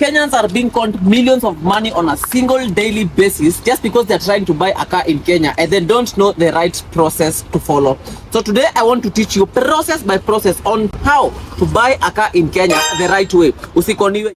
Kenyans are being conned millions of money on a single daily basis just because they're trying to buy a car in Kenya and they don't know the right process to follow. So today I want to teach you process by process on how to buy a car in Kenya the right way. Usikoniwe.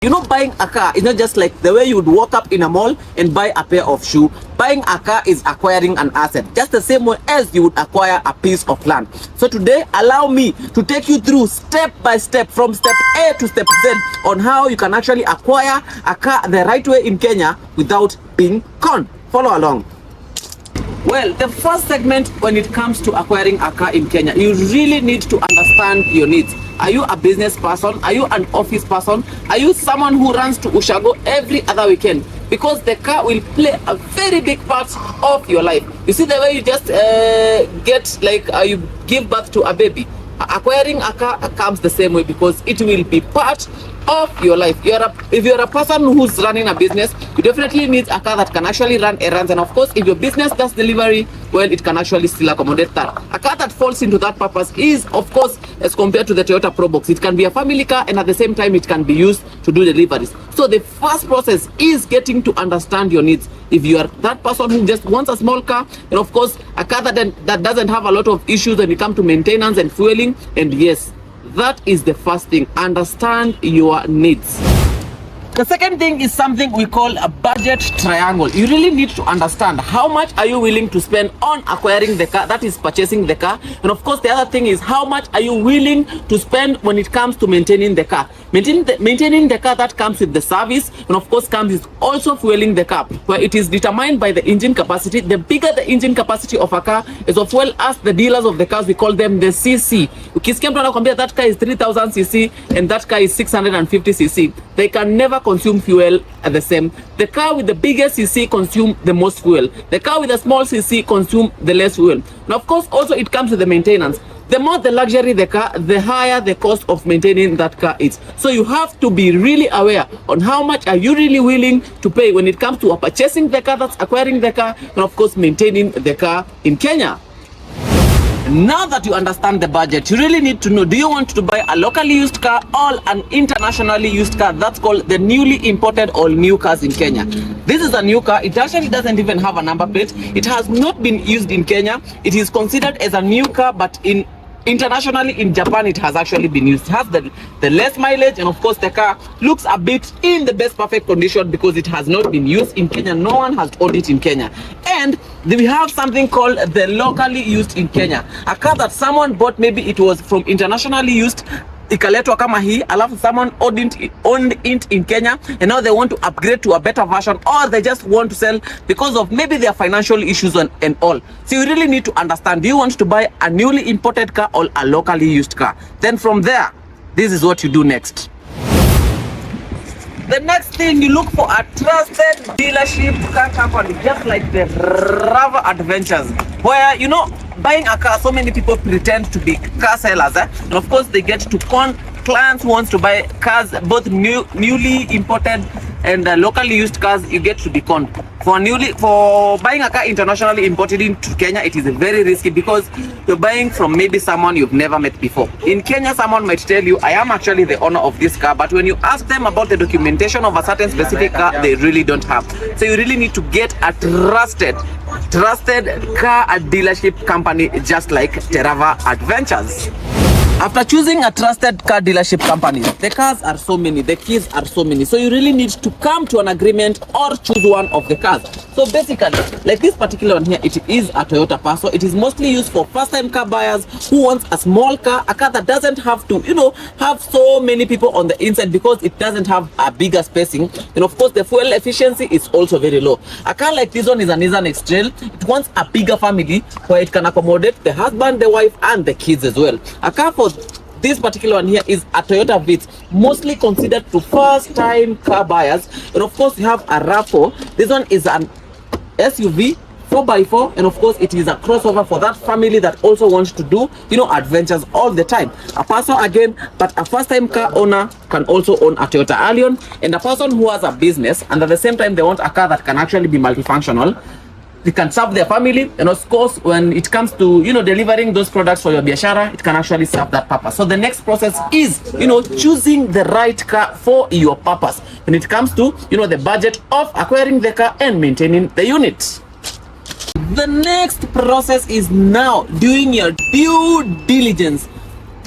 You know, buying a car is not just like the way you would walk up in a mall and buy a pair of shoes. Buying a car is acquiring an asset, just the same way as you would acquire a piece of land. So today, allow me to take you through step by step, from step A to step Z, on how you can actually acquire a car the right way in Kenya without being conned. Follow along. Well, the first segment when it comes to acquiring a car in Kenya, you really need to understand your needs. Are you a business person? Are you an office person? Are you someone who runs to Ushago every other weekend? Because the car will play a very big part of your life. You see the way you just you give birth to a baby. Acquiring a car comes the same way because it will be part of your life. If you're a person who's running a business, you definitely need a car that can actually run errands. And of course, if your business does delivery, well, it can actually still accommodate that. A car that falls into that purpose is, of course, as compared to the Toyota Probox, it can be a family car and at the same time, it can be used to do deliveries. So the first process is getting to understand your needs. If you are that person who just wants a small car, and of course, a car that doesn't have a lot of issues when it comes to maintenance and fueling, and yes, that is the first thing. Understand your needs. The second thing is something we call a budget triangle. You really need to understand how much are you willing to spend on acquiring the car, that is purchasing the car. And of course, the other thing is how much are you willing to spend when it comes to maintaining the car. Maintaining the car, that comes with the service, and of course comes with also fueling the car, where it is determined by the engine capacity. The bigger the engine capacity of a car is, as well as the dealers of the cars, we call them the CC. Ukisikia mtu anakuambia that car is 3000 cc and that car is 650 cc, they can never consume fuel at the same. The car with the biggest cc consume the most fuel. The car with the small cc consume the less fuel. And of course, also it comes with the maintenance. The more the luxury the car, the higher the cost of maintaining that car is. So you have to be really aware on how much are you really willing to pay when it comes to purchasing the car, that's acquiring the car, and of course maintaining the car in Kenya. Now that you understand the budget, you really need to know, do you want to buy a locally used car or an internationally used car? That's called the newly imported or new cars in Kenya. This is a new car. It actually doesn't even have a number plate. It has not been used in Kenya. It is considered as a new car, but internationally in Japan it has actually been used. It has the less mileage, and of course the car looks a bit in the best perfect condition because it has not been used in Kenya. No one has owned it in Kenya. And we have something called the locally used in Kenya, a car that someone bought, maybe it was from internationally used, ikaletwa kama hii, alafu someone owned it in Kenya and now they want to upgrade to a better version, or they just want to sell because of maybe their financial issues and all. So you really need to understand, do you want to buy a newly imported car or a locally used car? Then from there, this is what you do next. The next thing, you look for a trusted dealership car company, just like the Rava Adventures, where, you know, buying a car, so many people pretend to be car sellers, and of course they get to con clients who wants to buy cars, both newly imported and locally used cars. You get to be conned. For buying a car internationally imported into Kenya, it is very risky because you're buying from maybe someone you've never met before. In Kenya, someone might tell you, I am actually the owner of this car, but when you ask them about the documentation of a certain specific car, they really don't have. So you really need to get a trusted car dealership company, just like Terava Adventures. After choosing a trusted car dealership company, the cars are so many, the keys are so many. So you really need to come to an agreement or choose one of the cars. So basically, like this particular one here, it is a Toyota Passo. It is mostly used for first-time car buyers who wants a small car, a car that doesn't have to, have so many people on the inside because it doesn't have a bigger spacing. And of course, the fuel efficiency is also very low. A car like this one is a Nissan X-Trail. It wants a bigger family where it can accommodate the husband, the wife, and the kids as well. A car for this particular one here is a Toyota Vitz, mostly considered to first-time car buyers. And of course, you have a RAV4. This one is an SUV, 4x4, and of course, it is a crossover for that family that also wants to do, adventures all the time. A person again, but a first-time car owner can also own a Toyota Allion, and a person who has a business and at the same time they want a car that can actually be multifunctional. They can serve their family, and of course, when it comes to, you know, delivering those products for your biashara, it can actually serve that purpose. So the next process is, you know, choosing the right car for your purpose when it comes to, you know, the budget of acquiring the car and maintaining the unit. The next process is now doing your due diligence.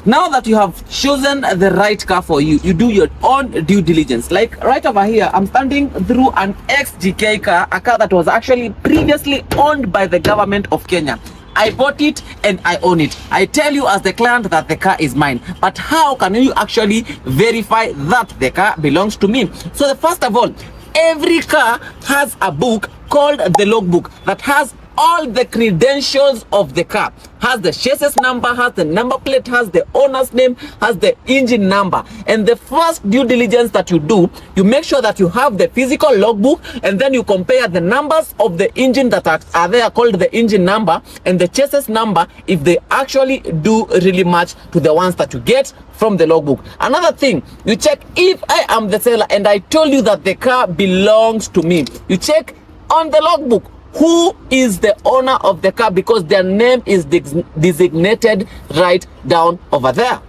Now that you have chosen the right car for you, you do your own due diligence. Like right over here, I'm standing through an XGK car, a car that was actually previously owned by the government of Kenya. I bought it and I own it. I tell you as the client that the car is mine. But how can you actually verify that the car belongs to me? So first of all, every car has a book called the logbook that has all the credentials of the car, has the chassis number, has the number plate, has the owner's name, has the engine number. And the first due diligence that you do, you make sure that you have the physical logbook, and then you compare the numbers of the engine that are there called the engine number and the chassis number, if they actually do really match to the ones that you get from the logbook. Another thing, you check if I am the seller and I told you that the car belongs to me. You check on the logbook who is the owner of the car, because their name is designated right down over there.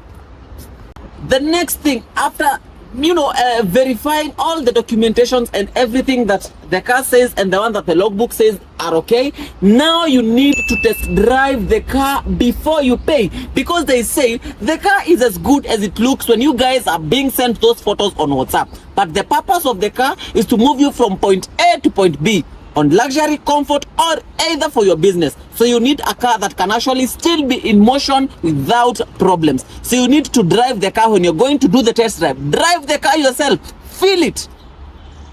The next thing, after, you know, verifying all the documentations and everything that the car says and the one that the logbook says are okay, now you need to test drive the car before you pay, because they say the car is as good as it looks when you guys are being sent those photos on WhatsApp. But the purpose of the car is to move you from point A to point B on luxury, comfort, or either for your business. So you need a car that can actually still be in motion without problems. So you need to drive the car when you're going to do the test drive. Drive the car yourself, feel it,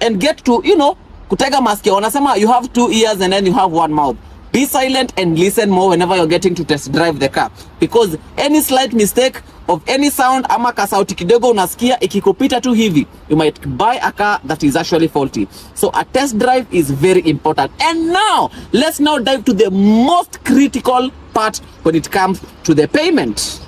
and get to, you know, kutega masikio. Wanasema you have 2 ears and then you have 1 mouth. Be silent and listen more whenever you're getting to test drive the car, because any slight mistake of any sound ama kasauti kidogo unasikia ikikupita tu hivi, you might buy a car that is actually faulty. So a test drive is very important. And now let's now dive to the most critical part when it comes to the payment.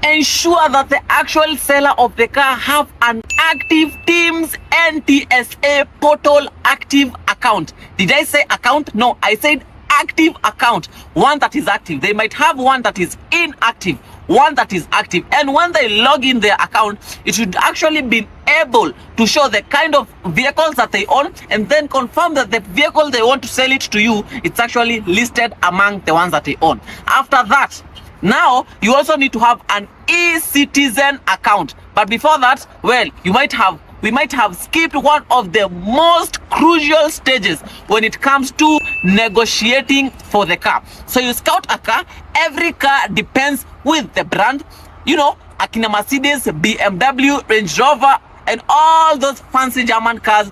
Ensure that the actual seller of the car have an active Teams NTSA portal active account. Did I say account? No, I said active account. One that is active. They might have one that is inactive, one that is active. And when they log in their account, it should actually be able to show the kind of vehicles that they own, and then confirm that the vehicle they want to sell it to you, it's actually listed among the ones that they own. After that, now you also need to have an e-citizen account. But before that, well, we might have skipped one of the most crucial stages when it comes to negotiating for the car. So you scout a car. Every car depends with the brand. You know, akina Mercedes, BMW, Range Rover, and all those fancy German cars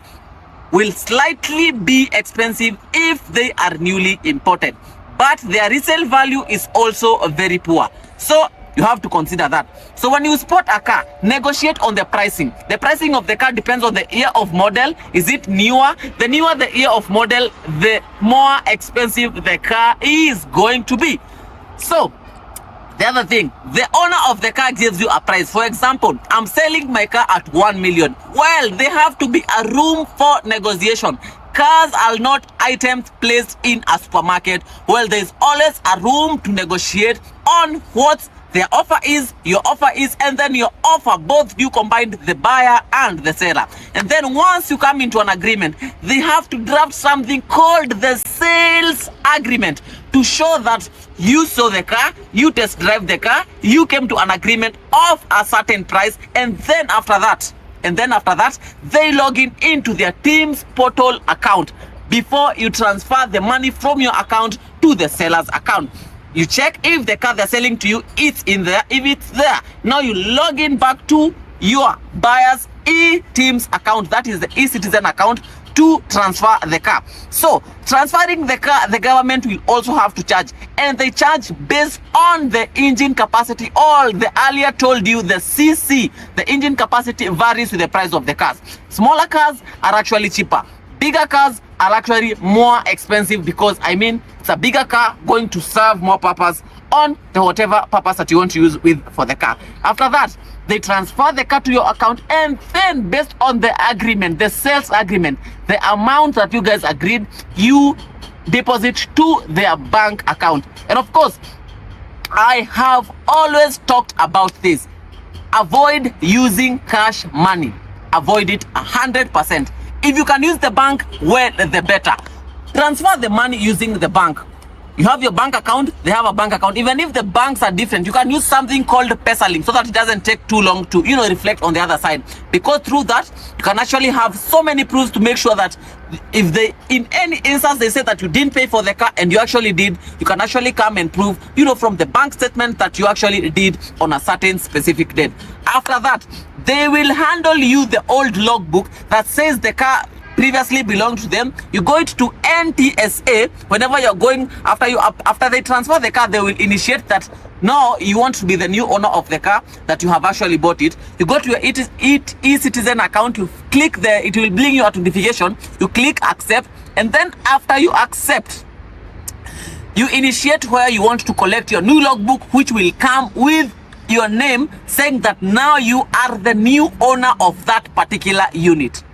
will slightly be expensive if they are newly imported, but their resale value is also very poor. So you have to consider that. So when you spot a car, negotiate on the pricing. The pricing of the car depends on the year of model. Is it newer? The newer the year of model, the more expensive the car is going to be. So the other thing, the owner of the car gives you a price. For example, I'm selling my car at 1 million. Well, there have to be a room for negotiation. Cars are not items placed in a supermarket. Well, there is always a room to negotiate on what their offer is, your offer is, and then your offer, both you combined, the buyer and the seller. And then once you come into an agreement, they have to draft something called the sales agreement to show that you saw the car, you test drive the car, you came to an agreement of a certain price, and then after that, they log into their Teams portal account before you transfer the money from your account to the seller's account. You check if the car they're selling to you is in there. If it's there, now you log in back to your buyer's e-Teams account, that is the e-citizen account, to transfer the car. So transferring the car, the government will also have to charge, and they charge based on the engine capacity. All the earlier told you, the CC, the engine capacity varies with the price of the cars. Smaller cars are actually cheaper. Bigger cars are actually more expensive, because I mean, it's a bigger car going to serve more purpose on the whatever purpose that you want to use with for the car. After that, they transfer the car to your account, and then based on the agreement, the sales agreement, the amount that you guys agreed, you deposit to their bank account. And of course, I have always talked about this. Avoid using cash money. Avoid it 100%. If you can use the bank, well, the better. Transfer the money using the bank. You have your bank account, they have a bank account. Even if the banks are different, you can use something called PesaLink so that it doesn't take too long to, reflect on the other side. Because through that, you can actually have so many proofs to make sure that if they, in any instance, they say that you didn't pay for the car and you actually did, you can actually come and prove, from the bank statement that you actually did on a certain specific date. After that, they will handle you the old logbook that says the car previously belonged to them. You go it to NTSA whenever you're going. After they transfer the car, they will initiate that now you want to be the new owner of the car, that you have actually bought it. You go to your e-citizen account, you click there, it will bring you a notification, you click accept, and then after you accept, you initiate where you want to collect your new logbook, which will come with your name saying that now you are the new owner of that particular unit.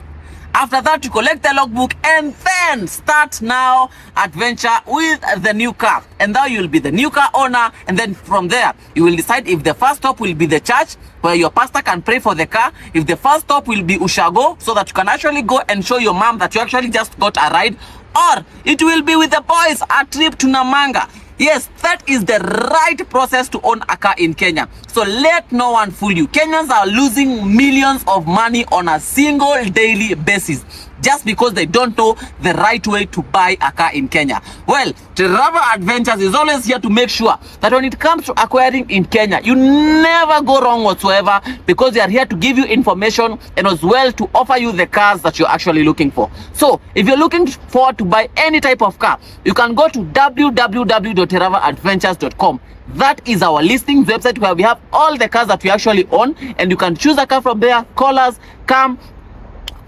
After that, you collect the logbook and then start now adventure with the new car. And now you'll be the new car owner. And then from there, you will decide if the first stop will be the church where your pastor can pray for the car. If the first stop will be Ushago, so that you can actually go and show your mom that you actually just got a ride. Or it will be with the boys, a trip to Namanga. Yes, that is the right process to own a car in Kenya. So let no one fool you. Kenyans are losing millions of money on a single daily basis just because they don't know the right way to buy a car in Kenya. Well, Travel Adventures is always here to make sure that when it comes to acquiring in Kenya, you never go wrong whatsoever, because they are here to give you information and as well to offer you the cars that you're actually looking for. So if you're looking forward to buy any type of car, you can go to www.traveladventures.com. That is our listings website where we have all the cars that we actually own, and you can choose a car from there. Call us, come,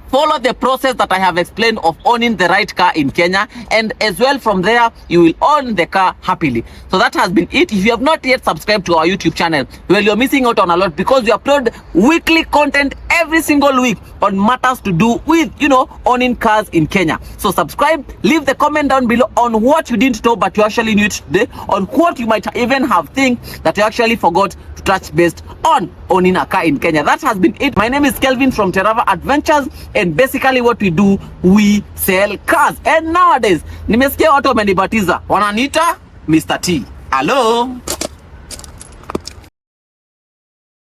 follow the process that I have explained of owning the right car in Kenya, and as well from there you will own the car happily. So that has been it. If you have not yet subscribed to our YouTube channel, well, you're missing out on a lot, because we upload weekly content every single week on matters to do with owning cars in Kenya. So subscribe, leave the comment down below on what you didn't know but you actually knew today, on what you might even have think that you actually forgot to touch based on owning a car in Kenya. That has been it. My name is Kelvin from Travel Adventures, and basically what we do, we sell cars. And nowadays nimesikia watu wamenibatiza wananiita Mr. T. Hello.